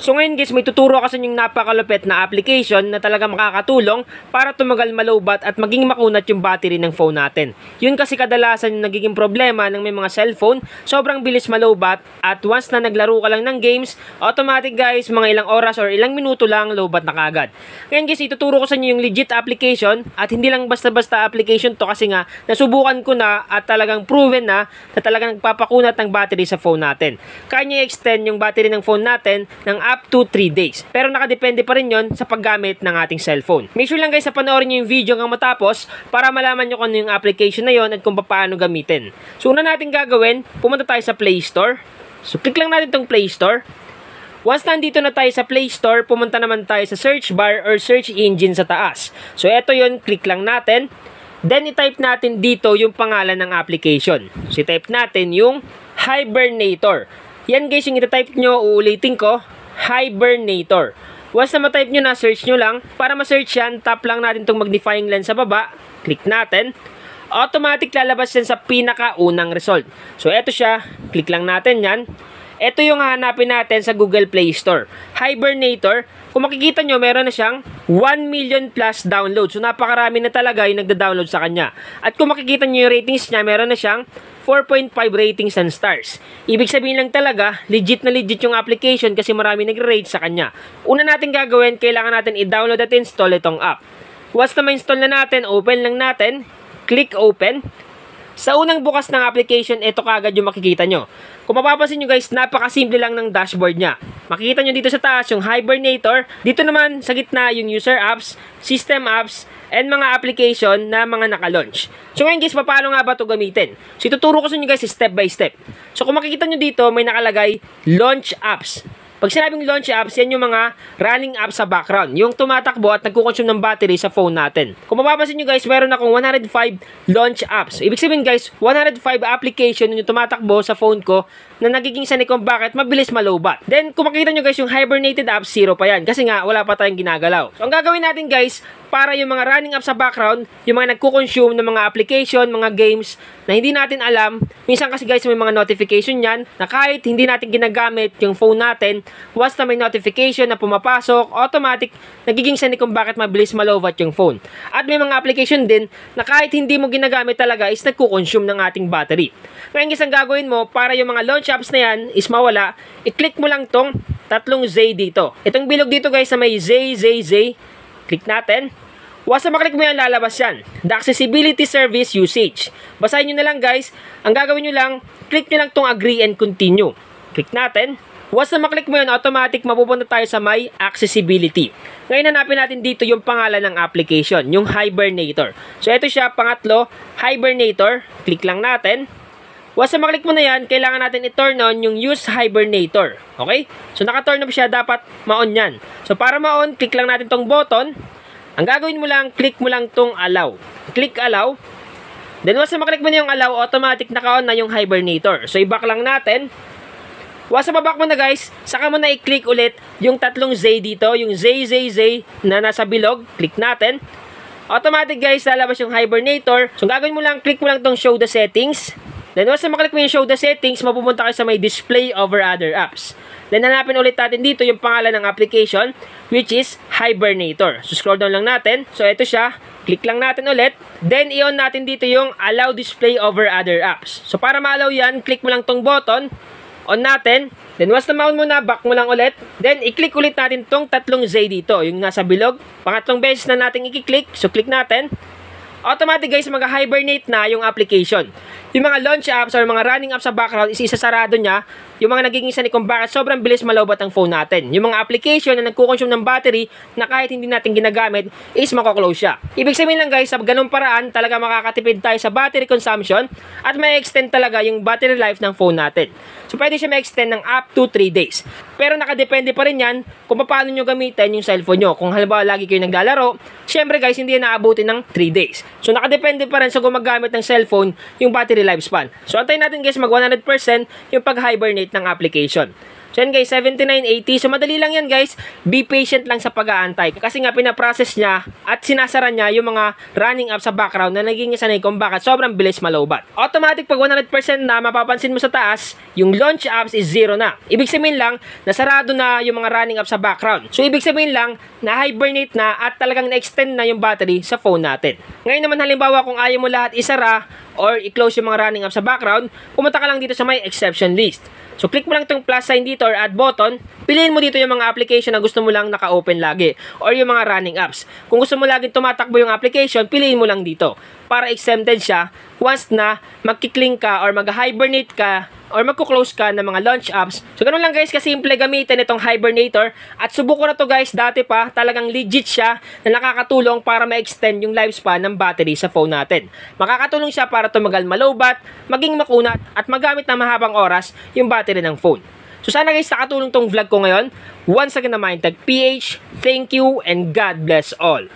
So ngayon guys, may tuturo kasi yung napakalupit na application na talaga makakatulong para tumagal malowbat at maging makunat yung battery ng phone natin. Yun kasi kadalasan yung nagiging problema ng may mga cellphone, sobrang bilis malowbat at once na naglaro ka lang ng games, automatic guys, mga ilang oras or ilang minuto lang lowbat na kagad. Ngayon guys, ituturo ko sa inyo yung legit application at hindi lang basta-basta application to kasi nga nasubukan ko na at talagang proven na talagang nagpapakunat ng battery sa phone natin. Kaya niya extend yung battery ng phone natin ng up to 3 days. Pero nakadepende pa rin yon sa paggamit ng ating cellphone. Make sure lang guys sa panoorin nyo yung video hanggang matapos para malaman nyo kung ano yung application na yon at kung paano gamitin. So una natin gagawin, pumunta tayo sa Play Store. So click lang natin tong Play Store. Once nandito na tayo sa Play Store, pumunta naman tayo sa search bar or search engine sa taas. So eto yon, click lang natin. Then i-type natin dito yung pangalan ng application. So i-type natin yung Hibernator. Yan guys, yung ita-type nyo, uulitin ko, Hibernator. Once na ma-type nyo na, search nyo lang. Para ma-search yan, tap lang natin itong magnifying lens sa baba. Click natin. Automatic lalabas yan sa pinakaunang result. So, eto siya. Click lang natin yan. Ito yung hahanapin natin sa Google Play Store. Hibernator. Kung makikita nyo, meron na siyang 1 million plus downloads. So, napakarami na talaga yung nagda-download sa kanya. At kung makikita nyo yung ratings niya, meron na siyang 4.5 ratings and stars. Ibig sabihin lang talaga, legit na legit yung application kasi marami nagre-rate sa kanya. Una natin gagawin, kailangan natin i-download at install itong app. Once na ma-install na natin, open lang natin. Click open. Sa unang bukas ng application, ito kagad yung makikita nyo. Kung mapapansin nyo guys, napakasimple lang ng dashboard niya. Makikita nyo dito sa taas yung Hibernator. Dito naman sa gitna yung user apps, system apps, and mga application na mga naka-launch. So ngayon guys, paano nga ba ito gamitin? So ituturo ko sa inyo guys step by step. So kung makikita nyo dito, may nakalagay launch apps. Pag sinabing launch apps, yan yung mga running apps sa background. Yung tumatakbo at nagkukonsume ng battery sa phone natin. Kung mapapansin nyo guys, meron akong 105 launch apps. Ibig sabihin guys, 105 application yung tumatakbo sa phone ko na nagiging sanay kung bakit mabilis malowbat. Then, kung makikita nyo guys, yung hibernated apps, 0 pa yan. Kasi nga, wala pa tayong ginagalaw. So, ang gagawin natin guys, para yung mga running apps sa background, yung mga nagkukonsume ng mga application, mga games na hindi natin alam. Minsan kasi guys, may mga notification yan na kahit hindi natin ginagamit yung phone natin, once na may notification na pumapasok, automatic, nagiging sanay kung bakit mabilis malowbat yung phone. At may mga application din na kahit hindi mo ginagamit talaga is nagkukonsume ng ating battery. Ngayon guys, ang gagawin mo para yung mga launch apps na yan is mawala, i-click mo lang tong tatlong Z dito. Itong bilog dito guys na may Z. Click natin. Once na maklik mo yan, lalabas yan. The Accessibility Service Usage. Basahin nyo na lang guys. Ang gagawin nyo lang, click nyo lang tong agree and continue. Click natin. Once na maklik mo yan, automatic mapupunta tayo sa My Accessibility. Ngayon hanapin natin dito yung pangalan ng application, yung Hibernator. So ito siya, pangatlo, Hibernator. Click lang natin. Once na maklik mo na yan, kailangan natin i-turn on yung Use Hibernator. Okay? So naka-turn on siya, dapat ma-on yan. So para ma-on, click lang natin tong button. Ang gagawin mo lang, click mo lang tong allow. Click allow. Then once na maklik mo na yung allow, automatic naka-on na yung Hibernator. So i-back lang natin. Once na back mo na guys, saka mo na i-click ulit yung tatlong Z dito, yung Z na nasa bilog. Click natin. Automatic guys, lalabas yung Hibernator. So gagawin mo lang, click mo lang tong show the settings. Then once na maklik mo yung show the settings, mapupunta kayo sa may display over other apps. Then hanapin ulit natin dito yung pangalan ng application, which is Hibernator. So scroll down lang natin. So ito siya. Click lang natin ulit. Then i-on natin dito yung allow display over other apps. So para ma-allow yan, click mo lang tong button. On natin. Then once na ma-on mo na, back mo lang ulit. Then i-click ulit natin tong tatlong Z dito, yung nasa bilog. Pangatlong beses na natin i-click. So click natin. Automatic guys, mag-hibernate na yung application. Yung mga launch apps or mga running apps sa background is isasarado niya. Yung mga nagiging sanay kung bakit sobrang bilis malowbat ang phone natin. Yung mga application na nagkukonsume ng battery na kahit hindi natin ginagamit is mako-close siya. Ibig sabihin lang guys, sa ganung paraan talaga makakatipid tayo sa battery consumption at may extend talaga yung battery life ng phone natin. So pwede siya ma-extend ng up to 3 days. Pero nakadepende pa rin yan kung paano nyo gamitin yung cellphone nyo. Kung halimbawa lagi kayo naglalaro, syempre guys, hindi yan naabutin ng 3 days. So nakadepende pa rin sa gumagamit ng cellphone yung battery lifespan. So antayin natin guys mag 100% yung pag-hibernate ng application. So yan guys, 7980. So madali lang yan guys. Be patient lang sa pag-aantay. Kasi nga pinaprocess niya at sinasara niya yung mga running apps sa background na naging sanay kung bakit sobrang bilis malowbat. Automatic pag 100% na, mapapansin mo sa taas, yung launch apps is 0 na. Ibig sabihin lang, nasarado na yung mga running apps sa background. So ibig sabihin lang, na-hibernate na at talagang na-extend na yung battery sa phone natin. Ngayon naman halimbawa kung ayaw mo lahat isara or i-close yung mga running apps sa background, pumunta ka lang dito sa may exception list. So, click mo lang itong plus sign dito or add button. Piliin mo dito yung mga application na gusto mo lang naka-open lagi or yung mga running apps. Kung gusto mo laging tumatakbo yung application, piliin mo lang dito para exempted siya once na magkikling ka or mag-hibernate ka or magko-close ka ng mga launch apps. So, ganun lang guys, kasimple gamitin itong hibernator. At subuko na to guys, dati pa, talagang legit siya na nakakatulong para ma-extend yung lifespan ng battery sa phone natin. Makakatulong siya para tumagal malowbat, maging makunat, at magamit na mahabang oras yung battery ng phone. So, sana guys, nakatulong tong vlog ko ngayon. Once again naman, Tech PH, thank you, and God bless all.